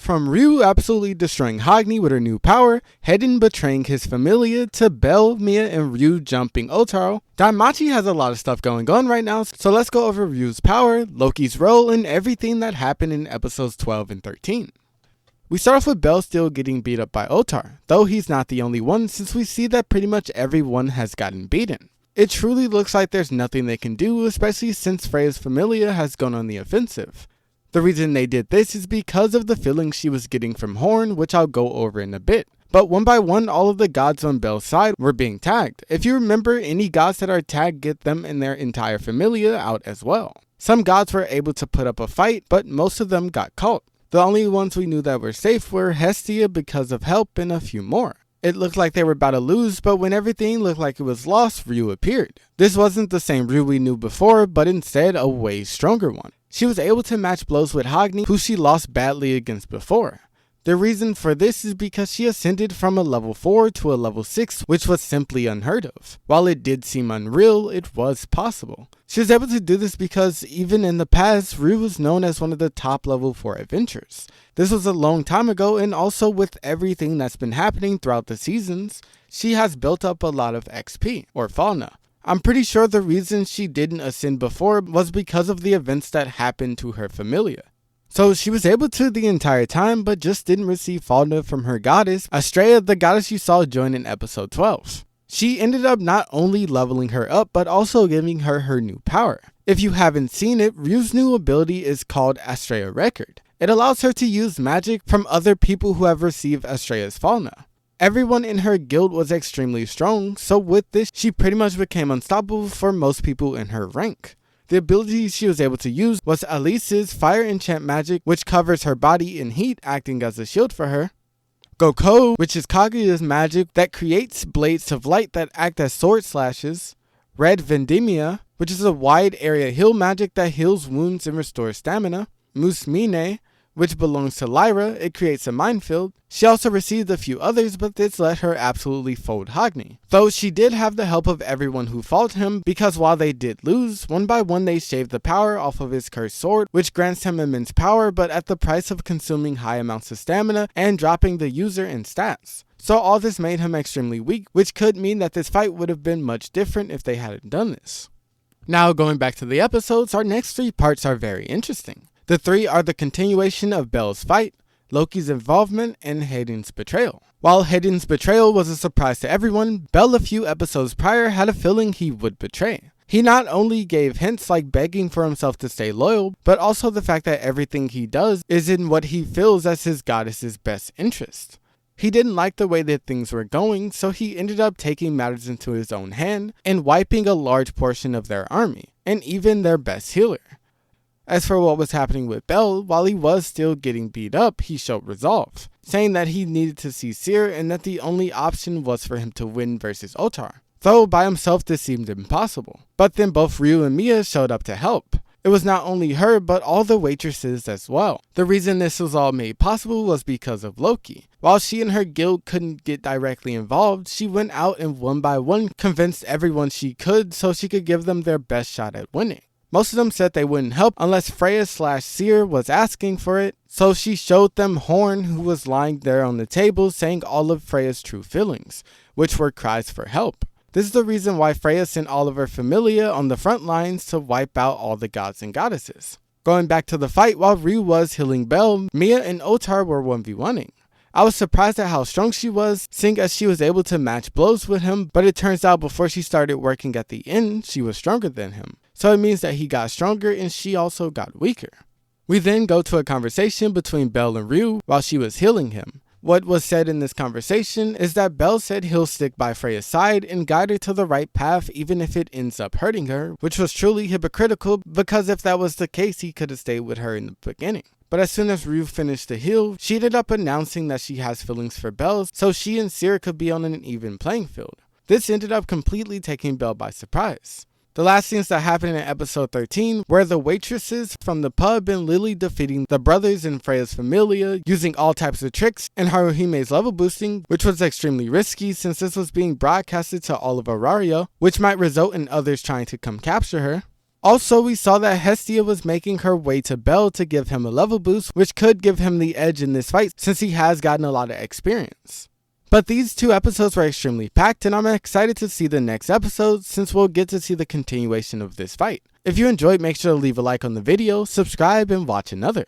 From Ryu absolutely destroying Hogni with her new power, Hedin betraying his familia, to Belle, Mia, and Ryu jumping Otaro, Danmachi has a lot of stuff going on right now, so let's go over Ryu's power, Loki's role, and everything that happened in episodes 12 and 13. We start off with Belle still getting beat up by Otar, though he's not the only one since we see that pretty much everyone has gotten beaten. It truly looks like there's nothing they can do, especially since Freya's familia has gone on the offensive. The reason they did this is because of the feelings she was getting from Horn, which I'll go over in a bit. But one by one, all of the gods on Belle's side were being tagged. If you remember, any gods that are tagged get them and their entire familia out as well. Some gods were able to put up a fight, but most of them got caught. The only ones we knew that were safe were Hestia because of help and a few more. It looked like they were about to lose, but when everything looked like it was lost, Ryu appeared. This wasn't the same Ryu we knew before, but instead a way stronger one. She was able to match blows with Hogni, who she lost badly against before. The reason for this is because she ascended from a level 4 to a level 6, which was simply unheard of. While it did seem unreal, it was possible. She was able to do this because even in the past, Ryu was known as one of the top level 4 adventurers. This was a long time ago, and also with everything that's been happening throughout the seasons, she has built up a lot of XP, or fauna. I'm pretty sure the reason she didn't ascend before was because of the events that happened to her familia. So she was able to the entire time, but just didn't receive fauna from her goddess, Astrea, the goddess you saw join in episode 12. She ended up not only leveling her up, but also giving her her new power. If you haven't seen it, Ryu's new ability is called Astrea Record. It allows her to use magic from other people who have received Astrea's fauna. Everyone in her guild was extremely strong, so with this, she pretty much became unstoppable for most people in her rank. The ability she was able to use was Alice's Fire Enchant Magic, which covers her body in heat, acting as a shield for her. Goko, which is Kaguya's magic that creates blades of light that act as sword slashes. Red Vendimia, which is a wide area heal magic that heals wounds and restores stamina. Musmine, which belongs to Lyra, it creates a minefield. She also received a few others, but this let her absolutely fold Hogni. Though she did have the help of everyone who fought him, because while they did lose, one by one they shaved the power off of his cursed sword, which grants him immense power, but at the price of consuming high amounts of stamina and dropping the user in stats. So all this made him extremely weak, which could mean that this fight would have been much different if they hadn't done this. Now going back to the episodes, our next 3 parts are very interesting. The 3 are the continuation of Belle's fight, Loki's involvement, and Hedin's betrayal. While Hedin's betrayal was a surprise to everyone, Belle a few episodes prior had a feeling he would betray. He not only gave hints like begging for himself to stay loyal, but also the fact that everything he does is in what he feels as his goddess's best interest. He didn't like the way that things were going, so he ended up taking matters into his own hand and wiping a large portion of their army, and even their best healer. As for what was happening with Belle, while he was still getting beat up, he showed resolve, saying that he needed to see Seer and that the only option was for him to win versus Otar. Though by himself this seemed impossible. But then both Ryu and Mia showed up to help. It was not only her, but all the waitresses as well. The reason this was all made possible was because of Loki. While she and her guild couldn't get directly involved, she went out and one by one convinced everyone she could so she could give them their best shot at winning. Most of them said they wouldn't help unless Freya/Seer was asking for it, so she showed them Horn, who was lying there on the table saying all of Freya's true feelings, which were cries for help. This is the reason why Freya sent all of her familia on the front lines to wipe out all the gods and goddesses. Going back to the fight, while Ryu was healing Belle, Mia and Otar were 1v1ing. I was surprised at how strong she was, seeing as she was able to match blows with him, but it turns out before she started working at the inn, she was stronger than him. So it means that he got stronger and she also got weaker. We then go to a conversation between Belle and Ryu while she was healing him. What was said in this conversation is that Belle said he'll stick by Freya's side and guide her to the right path even if it ends up hurting her, which was truly hypocritical because if that was the case he could have stayed with her in the beginning. But as soon as Ryu finished the heal, she ended up announcing that she has feelings for Belle so she and Seer could be on an even playing field. This ended up completely taking Belle by surprise. The last scenes that happened in episode 13 were the waitresses from the pub and Lily defeating the brothers in Freya's familia using all types of tricks and Haruhime's level boosting, which was extremely risky since this was being broadcasted to all of Auraria, which might result in others trying to come capture her. Also, we saw that Hestia was making her way to Bell to give him a level boost, which could give him the edge in this fight since he has gotten a lot of experience. But these 2 episodes were extremely packed, and I'm excited to see the next episode since we'll get to see the continuation of this fight. If you enjoyed, make sure to leave a like on the video, subscribe, and watch another.